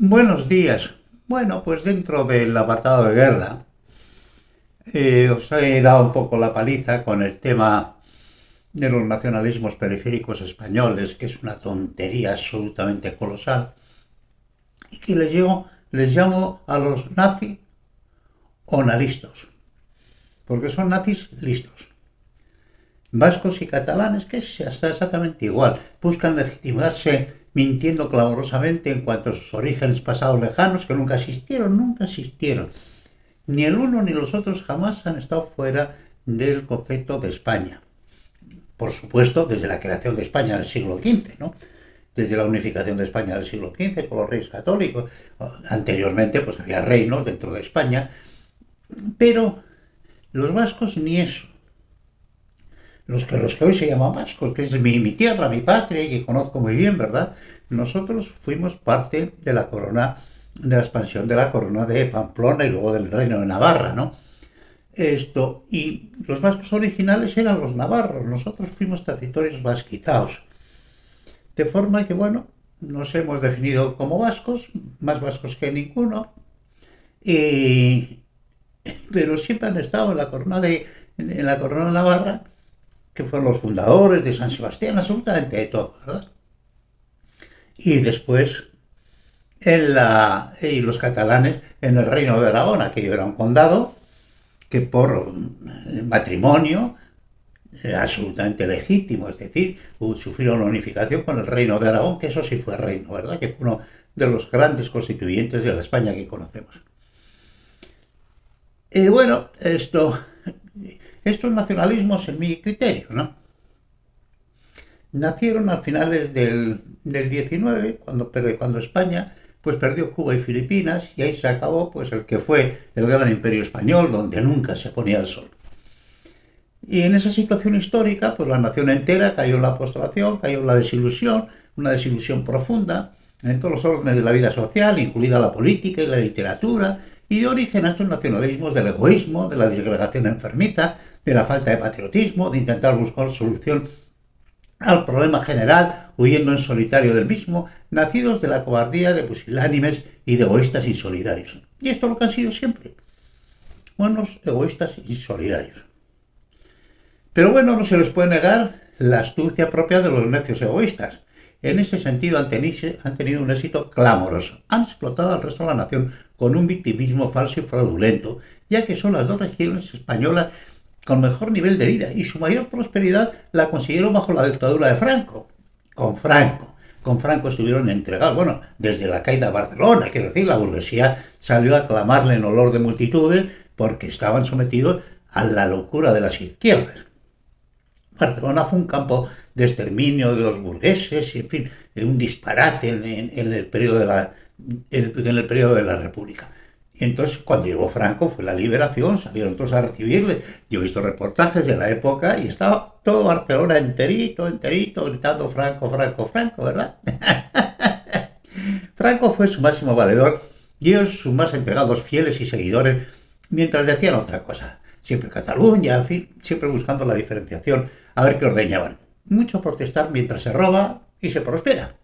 Buenos días. Bueno, pues dentro del apartado de guerra, os he dado un poco la paliza con el tema de los nacionalismos periféricos españoles, que es una tontería absolutamente colosal, y que les llamo a los nazis onalistas, porque son nazis listos. Vascos y catalanes, que está exactamente igual, buscan legitimarse mintiendo clamorosamente en cuanto a sus orígenes pasados lejanos, que nunca existieron, nunca existieron. Ni el uno ni los otros jamás han estado fuera del concepto de España. Por supuesto, desde la creación de España en el siglo XV, ¿no? Desde la unificación de España en el siglo XV por los reyes católicos. Anteriormente, pues había reinos dentro de España. Pero los vascos ni eso. Los que hoy se llaman vascos, que es mi tierra, mi patria, y que conozco muy bien, ¿verdad? Nosotros fuimos parte de la corona, de la expansión de la corona de Pamplona y luego del reino de Navarra, ¿no? Y los vascos originales eran los navarros, nosotros fuimos territorios vasquitaos. De forma que, bueno, nos hemos definido como vascos, más vascos que ninguno, y, pero siempre han estado en la corona de Navarra, que fueron los fundadores de San Sebastián, absolutamente de todo, ¿verdad? Y después y los catalanes en el reino de Aragón, aquello era un condado que por matrimonio era absolutamente legítimo, es decir, sufrieron la unificación con el reino de Aragón, que eso sí fue reino, ¿verdad? Que fue uno de los grandes constituyentes de la España que conocemos. Bueno, estos nacionalismos, en mi criterio, ¿no? Nacieron a finales del 19, cuando España pues perdió Cuba y Filipinas, y ahí se acabó pues el que fue el gran imperio español, donde nunca se ponía el sol. Y en esa situación histórica, pues la nación entera cayó en la postración, cayó en la desilusión, una desilusión profunda en todos los órdenes de la vida social, incluida la política y la literatura, y dio origen a estos nacionalismos del egoísmo, de la disgregación enfermiza, de la falta de patriotismo, de intentar buscar solución al problema general, huyendo en solitario del mismo, nacidos de la cobardía de pusilánimes y de egoístas insolidarios. Y esto es lo que han sido siempre, buenos egoístas insolidarios. Pero bueno, no se les puede negar la astucia propia de los necios egoístas. En ese sentido han tenido un éxito clamoroso. Han explotado al resto de la nación con un victimismo falso y fraudulento, ya que son las dos regiones españolas con mejor nivel de vida, y su mayor prosperidad la consiguieron bajo la dictadura de Franco. Con Franco. Con Franco estuvieron entregados, bueno, desde la caída de Barcelona, quiero decir, la burguesía salió a clamarle en olor de multitudes porque estaban sometidos a la locura de las izquierdas. Barcelona fue un campo de exterminio de los burgueses, y, en fin, un disparate en el periodo de la República. Y entonces, cuando llegó Franco, fue la liberación, salieron todos a recibirle. Yo he visto reportajes de la época y estaba todo Barcelona enterito, enterito, gritando Franco, Franco, Franco, ¿verdad? Franco fue su máximo valedor y ellos sus más entregados fieles y seguidores, mientras decían otra cosa. Siempre Cataluña, en fin, siempre buscando la diferenciación, a ver qué ordeñaban. Mucho protestar mientras se roba y se prospera.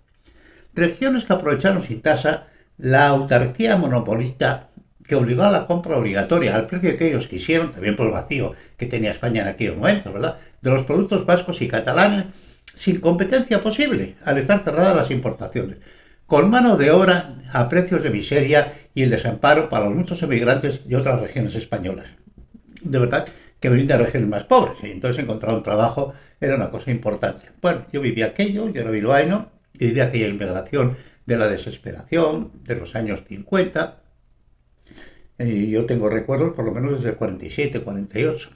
Regiones que aprovecharon sin tasa la autarquía monopolista que obligó a la compra obligatoria al precio que ellos quisieron, también por el vacío que tenía España en aquellos momentos, ¿verdad?, de los productos vascos y catalanes, sin competencia posible, al estar cerradas las importaciones, con mano de obra a precios de miseria y el desamparo para los muchos emigrantes de otras regiones españolas. De verdad que venían de regiones más pobres, y entonces encontrar un trabajo era una cosa importante. Bueno, yo vivía aquello, yo era bilbaíno, y vivía aquella inmigración de la desesperación de los años 50. Y yo tengo recuerdos, por lo menos desde el 47, 48,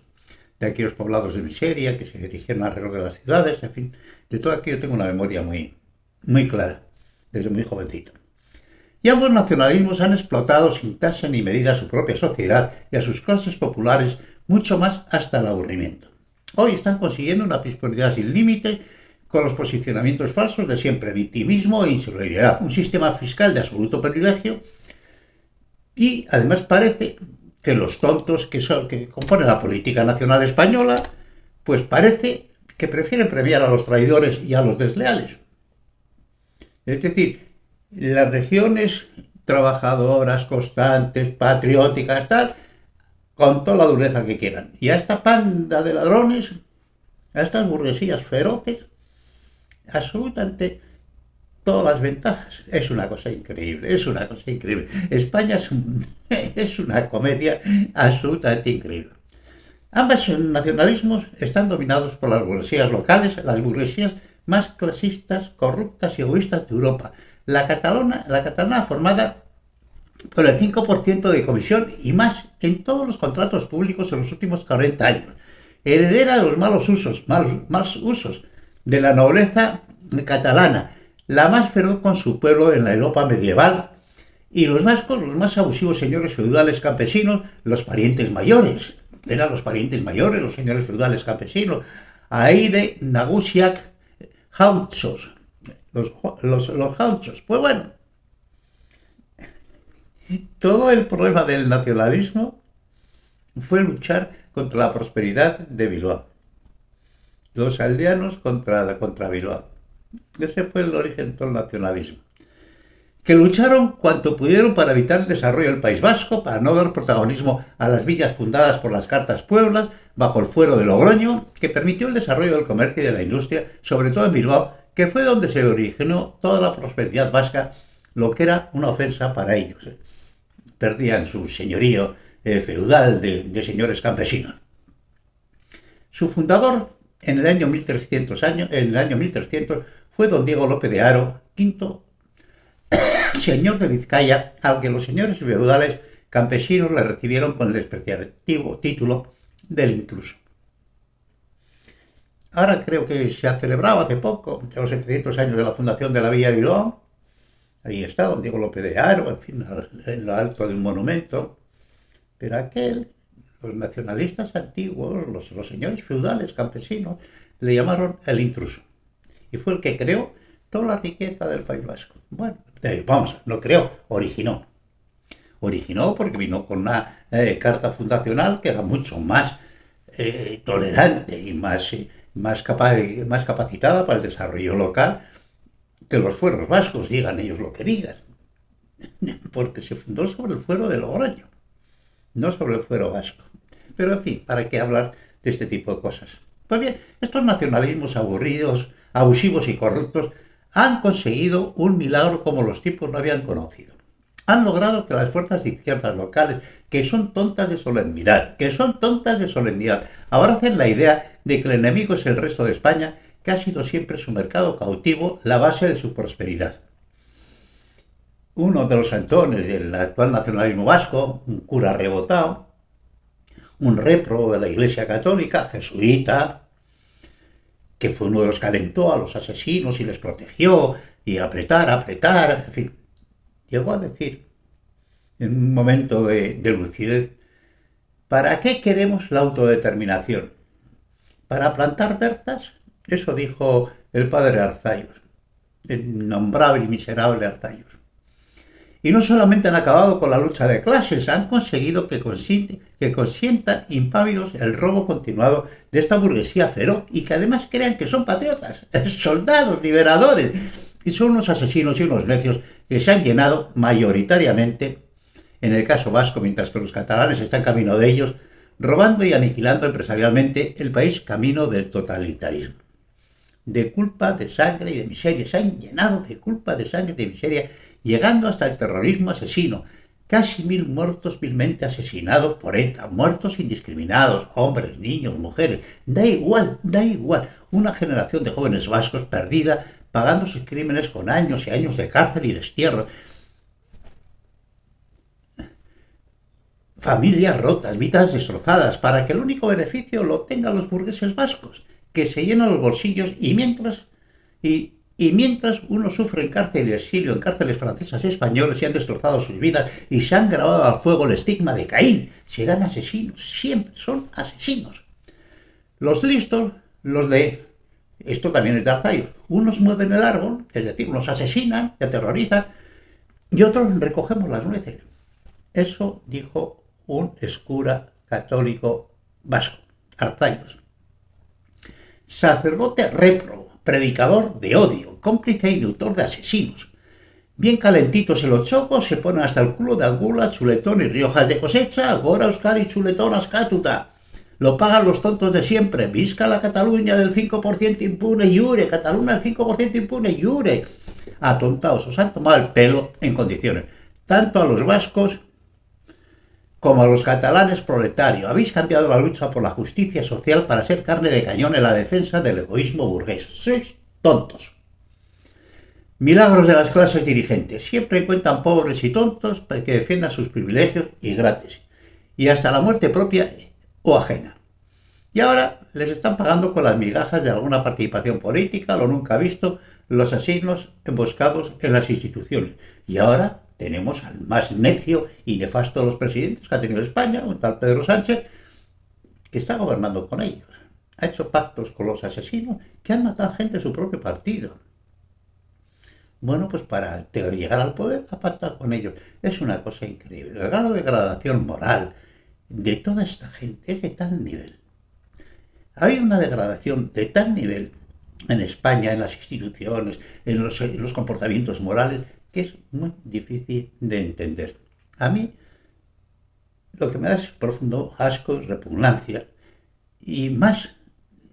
de aquellos poblados de miseria que se dirigieron alrededor de las ciudades, en fin, de todo aquello tengo una memoria muy, muy clara, desde muy jovencito. Y ambos nacionalismos han explotado sin tasa ni medida a su propia sociedad y a sus clases populares, mucho más hasta el aburrimiento. Hoy están consiguiendo una prosperidad sin límite con los posicionamientos falsos de siempre, victimismo e insolidaridad, un sistema fiscal de absoluto privilegio, y además parece que los tontos que componen la política nacional española, pues parece que prefieren premiar a los traidores y a los desleales. Es decir, las regiones trabajadoras, constantes, patrióticas, tal, con toda la dureza que quieran. Y a esta panda de ladrones, a estas burguesías feroces, absolutamente todas las ventajas. Es una cosa increíble, es una cosa increíble. España es una comedia absolutamente increíble. Ambos nacionalismos están dominados por las burguesías locales, las burguesías más clasistas, corruptas y egoístas de Europa. La catalana formada por el 5% de comisión y más en todos los contratos públicos en los últimos 40 años. Heredera de los malos usos de la nobleza catalana, la más feroz con su pueblo en la Europa medieval, y los vascos, los más abusivos señores feudales campesinos, los parientes mayores. Eran los parientes mayores, los señores feudales campesinos. Aire, Nagusiak, Jauchos. Los Jauchos. Pues bueno, todo el problema del nacionalismo fue luchar contra la prosperidad de Bilbao. Los aldeanos contra Bilbao. Ese fue el origen de todo el nacionalismo. Que lucharon cuanto pudieron para evitar el desarrollo del País Vasco, para no dar protagonismo a las villas fundadas por las Cartas Pueblas, bajo el fuero de Logroño, que permitió el desarrollo del comercio y de la industria, sobre todo en Bilbao, que fue donde se originó toda la prosperidad vasca, lo que era una ofensa para ellos. Perdían su señorío feudal de señores campesinos. Su fundador, en el año 1300, fue don Diego López de Haro, quinto señor de Vizcaya, aunque los señores feudales campesinos le recibieron con el despreciativo título del intruso. Ahora creo que se ha celebrado hace poco, los 700 años de la fundación de la Villa de Bilbao. Ahí está don Diego López de Haro, en fin, en lo alto del monumento. Pero los nacionalistas antiguos, los señores feudales campesinos, le llamaron el intruso. Y fue el que creó toda la riqueza del País Vasco. Bueno, no creó, originó. Originó porque vino con una carta fundacional que era mucho más tolerante y más capacitada para el desarrollo local que los fueros vascos, digan ellos lo que digan. Porque se fundó sobre el fuero de Logroño, no sobre el fuero vasco. Pero en fin, ¿para qué hablar de este tipo de cosas? Pues bien, estos nacionalismos aburridos, abusivos y corruptos han conseguido un milagro como los tipos no habían conocido. Han logrado que las fuerzas de izquierdas locales, que son tontas de solemnidad, abracen la idea de que el enemigo es el resto de España, que ha sido siempre su mercado cautivo, la base de su prosperidad. Uno de los santones del actual nacionalismo vasco, un cura rebotado, un repro de la Iglesia Católica, jesuita, que fue uno de los que alentó a los asesinos y les protegió, y apretar, en fin. Llegó a decir, en un momento de lucidez, ¿para qué queremos la autodeterminación? ¿Para plantar berzas? Eso dijo el padre Arzayus, el innombrable y miserable Arzayus. Y no solamente han acabado con la lucha de clases, han conseguido que consientan impávidos el robo continuado de esta burguesía feroz y que además crean que son patriotas, soldados, liberadores. Y son unos asesinos y unos necios que se han llenado mayoritariamente, en el caso vasco, mientras que los catalanes están camino de ellos, robando y aniquilando empresarialmente el país camino del totalitarismo. De culpa, de sangre y de miseria. Se han llenado de culpa, de sangre y de miseria, llegando hasta el terrorismo asesino. Casi 1000 muertos vilmente asesinados por ETA, muertos indiscriminados, hombres, niños, mujeres. Da igual. Una generación de jóvenes vascos perdida, pagando sus crímenes con años y años de cárcel y destierro. Familias rotas, vidas destrozadas, para que el único beneficio lo tengan los burgueses vascos, que se llenan los bolsillos y mientras uno sufre en cárcel y exilio, en cárceles francesas y españoles, y han destrozado sus vidas y se han grabado al fuego el estigma de Caín, serán asesinos, siempre son asesinos. Los listos, esto también es de Arzayus, unos mueven el árbol, es decir, unos asesinan, te aterrorizan, y otros recogemos las nueces. Eso dijo un escura católico vasco, Arzayus. Sacerdote réprobo, predicador de odio, cómplice e inductor de asesinos. Bien calentitos en los chocos, se ponen hasta el culo de Angula, Chuletón y Riojas de cosecha, Gora, Euskadi, Chuletón, Ascatuta. Lo pagan los tontos de siempre. Visca la Cataluña del 5% impune, Iure. Cataluña del 5% impune, Iure. Atontados, os han tomado el pelo en condiciones. Tanto a los vascos como a los catalanes proletarios. Habéis cambiado la lucha por la justicia social para ser carne de cañón en la defensa del egoísmo burgués. Sois tontos. Milagros de las clases dirigentes. Siempre encuentran pobres y tontos para que defiendan sus privilegios y gratis. Y hasta la muerte propia o ajena. Y ahora les están pagando con las migajas de alguna participación política, lo nunca visto, los asignos emboscados en las instituciones. Y ahora tenemos al más necio y nefasto de los presidentes que ha tenido España, un tal Pedro Sánchez, que está gobernando con ellos. Ha hecho pactos con los asesinos que han matado gente de su propio partido. Bueno, pues para llegar al poder ha pactado con ellos. Es una cosa increíble. El grado de degradación moral de toda esta gente es de tal nivel. Hay una degradación de tal nivel en España, en las instituciones, en los comportamientos morales, que es muy difícil de entender. A mí lo que me da es profundo asco y repugnancia, y más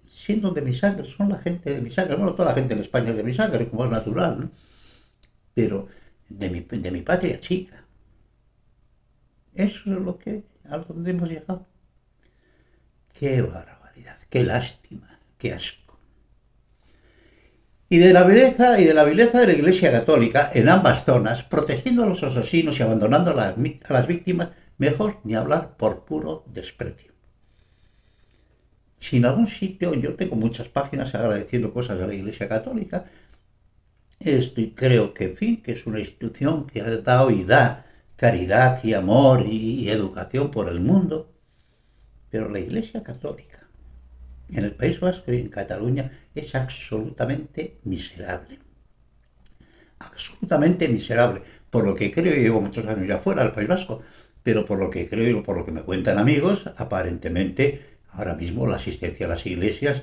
siendo de mi sangre, son la gente de mi sangre. Bueno, toda la gente en España es de mi sangre, como es natural, ¿no? Pero de mi patria chica. Eso es lo que, a donde hemos llegado. Qué barbaridad, qué lástima, qué asco. Y de la vileza de la Iglesia Católica en ambas zonas, protegiendo a los asesinos y abandonando a las víctimas, mejor ni hablar por puro desprecio. Si en algún sitio, yo tengo muchas páginas agradeciendo cosas de la Iglesia Católica, creo que, en fin, que es una institución que ha dado y da caridad y amor y educación por el mundo, pero la Iglesia Católica en el País Vasco y en Cataluña es absolutamente miserable. Absolutamente miserable. Por lo que creo, llevo muchos años ya fuera del País Vasco, pero por lo que creo y por lo que me cuentan amigos, aparentemente ahora mismo la asistencia a las iglesias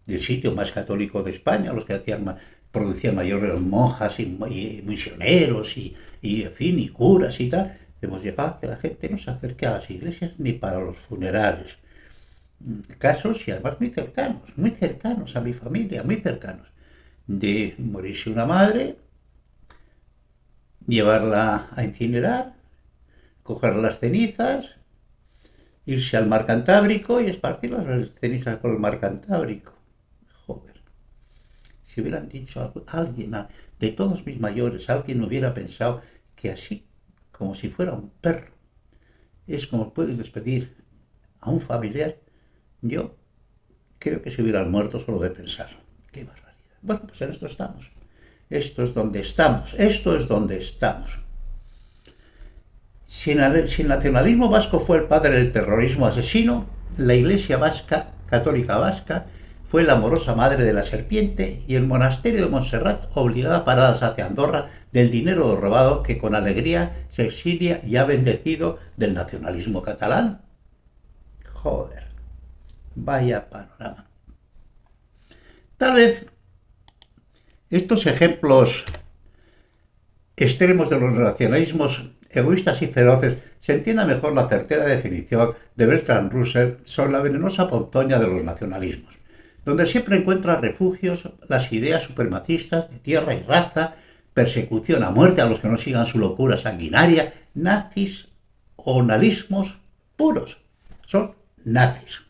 del sitio más católico de España, los que producían mayores monjas y misioneros en fin, y curas y tal, hemos llegado a que la gente no se acerque a las iglesias ni para los funerales. Casos y además muy cercanos a mi familia, muy cercanos, de morirse una madre, llevarla a incinerar, coger las cenizas, irse al mar Cantábrico y esparcir las cenizas por el mar Cantábrico. Joder, si hubieran dicho a alguien, de todos mis mayores, alguien hubiera pensado que así, como si fuera un perro, es como puedes despedir a un familiar, yo creo que se hubieran muerto solo de pensar. Qué barbaridad. Bueno, pues en esto estamos. Esto es donde estamos. Esto es donde estamos. Si el nacionalismo vasco fue el padre del terrorismo asesino, la Iglesia vasca, católica vasca, fue la amorosa madre de la serpiente y el monasterio de Montserrat obligada a paradas hacia Andorra del dinero robado que con alegría se exilia y ha bendecido del nacionalismo catalán. Joder, vaya panorama. Tal vez estos ejemplos extremos de los nacionalismos egoístas y feroces se entienda mejor la certera definición de Bertrand Russell sobre la venenosa ponzoña de los nacionalismos, donde siempre encuentra refugios las ideas supremacistas de tierra y raza, persecución a muerte a los que no sigan su locura sanguinaria, nazis o nalismos puros. Son nazis.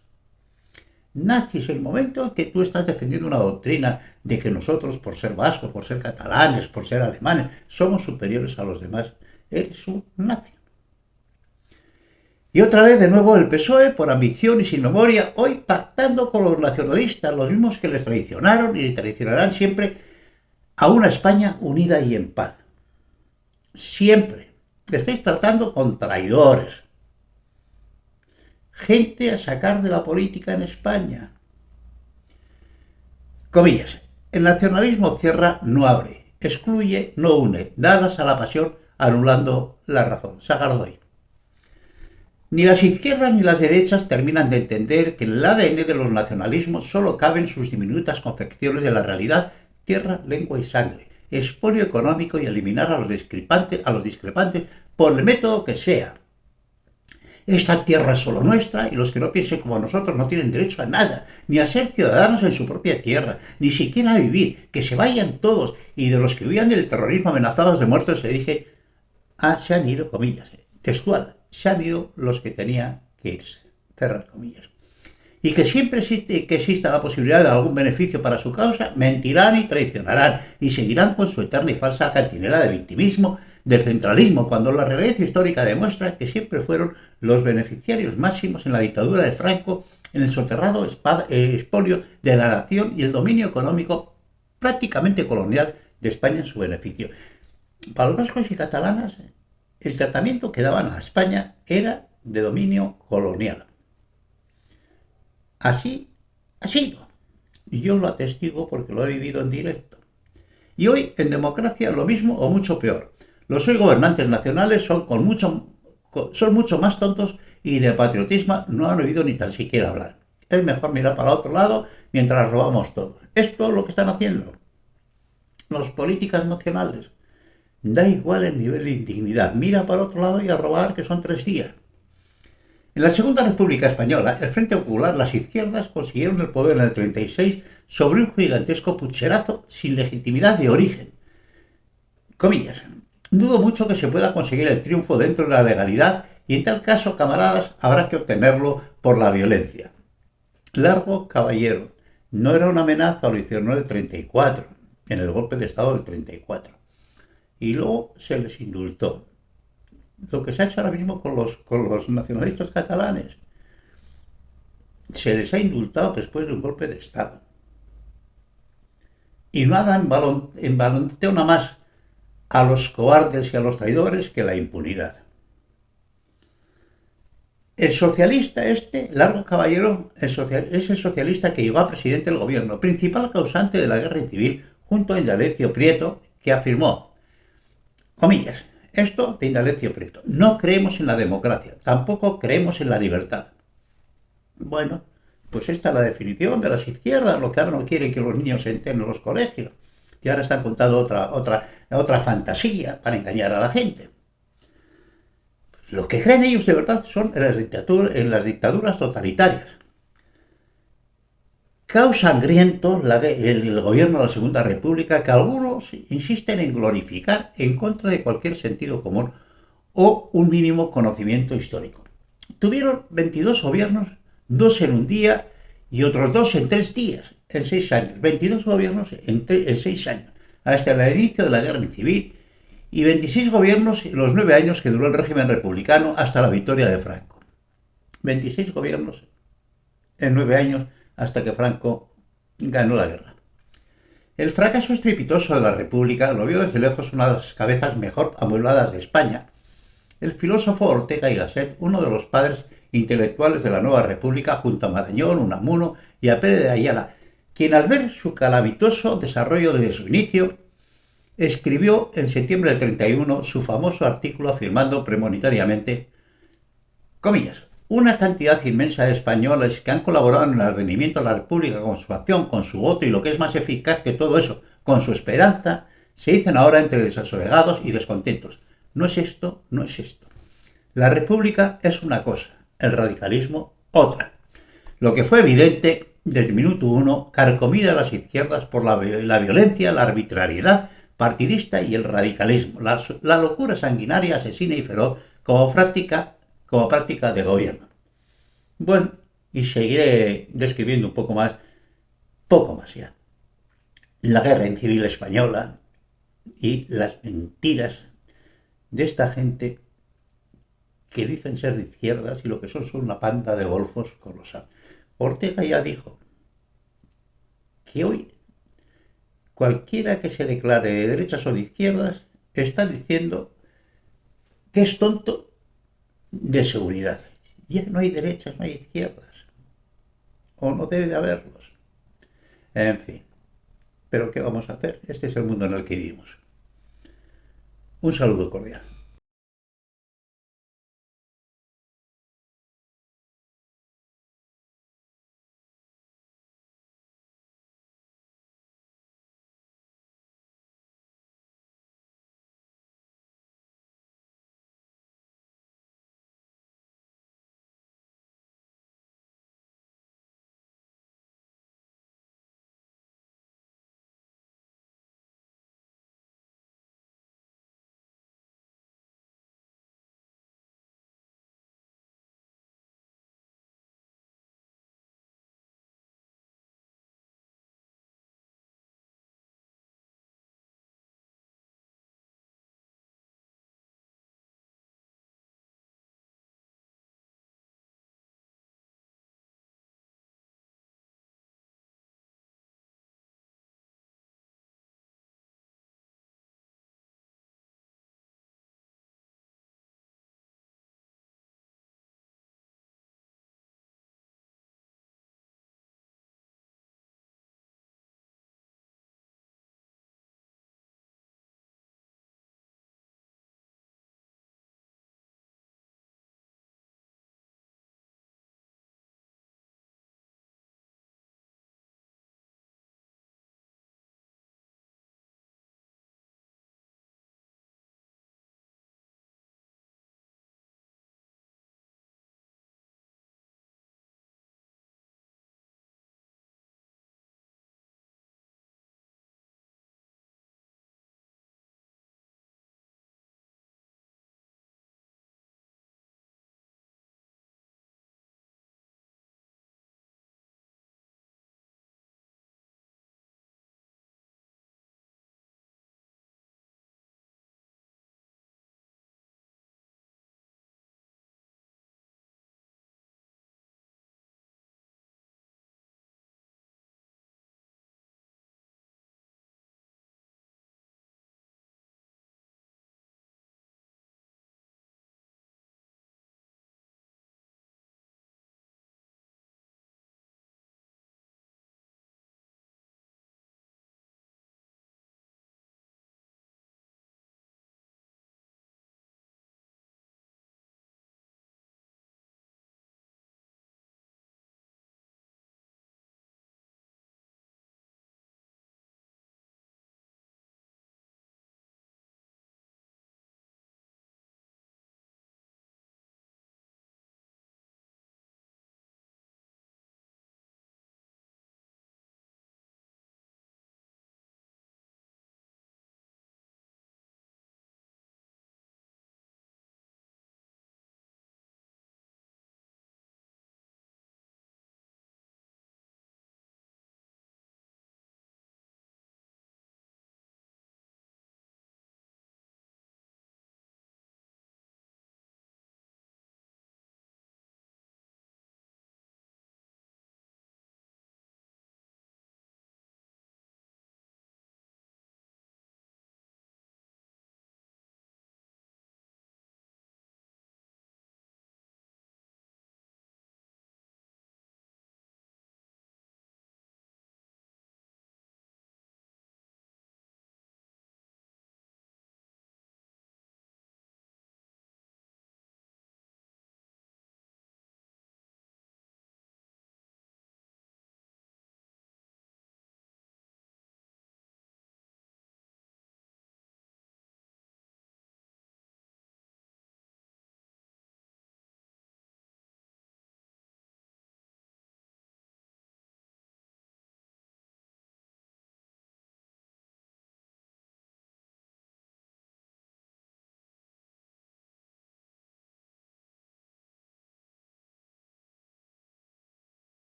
Nazis el momento en que tú estás defendiendo una doctrina de que nosotros, por ser vascos, por ser catalanes, por ser alemanes, somos superiores a los demás. Eres un nazi. Y otra vez, de nuevo, el PSOE, por ambición y sin memoria, hoy pactando con los nacionalistas, los mismos que les traicionaron y traicionarán siempre a una España unida y en paz. Siempre. Estáis tratando con traidores. Gente a sacar de la política en España. Comillas. El nacionalismo cierra, no abre. Excluye, no une. Dadas a la pasión, anulando la razón. Sagardoy. Ni las izquierdas ni las derechas terminan de entender que en el ADN de los nacionalismos solo caben sus diminutas concepciones de la realidad, tierra, lengua y sangre. expolio económico y eliminar a los discrepantes por el método que sea. Esta tierra es solo nuestra y los que no piensen como nosotros no tienen derecho a nada, ni a ser ciudadanos en su propia tierra, ni siquiera a vivir, que se vayan todos. Y de los que huían del terrorismo amenazados de muertos se dije, se han ido, comillas, textual, se han ido los que tenían que irse, cerrar comillas. Y que siempre que exista la posibilidad de algún beneficio para su causa, mentirán y traicionarán, y seguirán con su eterna y falsa cantinela de victimismo, del centralismo, cuando la realidad histórica demuestra que siempre fueron los beneficiarios máximos en la dictadura de Franco, en el soterrado expolio de la nación y el dominio económico prácticamente colonial de España en su beneficio. Para los vascos y catalanas, el tratamiento que daban a España era de dominio colonial. Así ha sido. Y yo lo atestigo porque lo he vivido en directo. Y hoy, en democracia, lo mismo o mucho peor. Los hoy gobernantes nacionales son mucho más tontos y de patriotismo no han oído ni tan siquiera hablar. Es mejor mirar para otro lado mientras robamos todos. Esto es lo que están haciendo los políticos nacionales. Da igual el nivel de indignidad. Mira para otro lado y a robar, que son 3 días. En la Segunda República Española, el Frente Popular, las izquierdas consiguieron el poder en el 36 sobre un gigantesco pucherazo sin legitimidad de origen. Comillas. Dudo mucho que se pueda conseguir el triunfo dentro de la legalidad y en tal caso, camaradas, habrá que obtenerlo por la violencia. Largo caballero. No era una amenaza, lo hicieron en el 34, en el golpe de Estado del 34. Y luego se les indultó. Lo que se ha hecho ahora mismo con los nacionalistas catalanes. Se les ha indultado después de un golpe de Estado. Y nada envalentea más a los cobardes y a los traidores que la impunidad. El socialista Largo Caballero, es el socialista que llegó a presidente del gobierno, principal causante de la guerra civil, junto a Indalecio Prieto, que afirmó, comillas, esto de Indalecio Prieto, no creemos en la democracia, tampoco creemos en la libertad. Bueno, pues esta es la definición de las izquierdas, lo que ahora no quieren que los niños se enteren en los colegios. Y ahora están contando otra fantasía para engañar a la gente. Lo que creen ellos de verdad son en las dictaduras totalitarias. Caos sangriento el gobierno de la Segunda República que algunos insisten en glorificar en contra de cualquier sentido común o un mínimo conocimiento histórico. Tuvieron 22 gobiernos, 2 en un día y otros 2 en 3 días, en 6 años. 22 gobiernos en 6 años, hasta el inicio de la guerra civil, y 26 gobiernos en los 9 años que duró el régimen republicano hasta la victoria de Franco. 26 gobiernos en 9 años hasta que Franco ganó la guerra. El fracaso estrepitoso de la República lo vio desde lejos una de las cabezas mejor amuebladas de España, el filósofo Ortega y Gasset, uno de los padres intelectuales de la nueva República, junto a Marañón, Unamuno y a Pérez de Ayala, quien al ver su calamitoso desarrollo desde su inicio, escribió en septiembre del 31 su famoso artículo afirmando premonitariamente, comillas, una cantidad inmensa de españoles que han colaborado en el advenimiento de la República con su acción, con su voto y lo que es más eficaz que todo eso, con su esperanza, se dicen ahora entre desasosegados y descontentos. No es esto, no es esto. La República es una cosa, el radicalismo otra. Lo que fue evidente desde el minuto 1, carcomida a las izquierdas por la violencia, la arbitrariedad partidista y el radicalismo, la locura sanguinaria, asesina y feroz como práctica de gobierno. Bueno, y seguiré describiendo un poco más ya. La guerra civil española y las mentiras de esta gente que dicen ser de izquierdas y lo que son una panda de golfos colosal. Ortega ya dijo que hoy cualquiera que se declare de derechas o de izquierdas está diciendo que es tonto de seguridad. Ya no hay derechas, no hay izquierdas. O no debe de haberlos. En fin. Pero ¿qué vamos a hacer? Este es el mundo en el que vivimos. Un saludo cordial.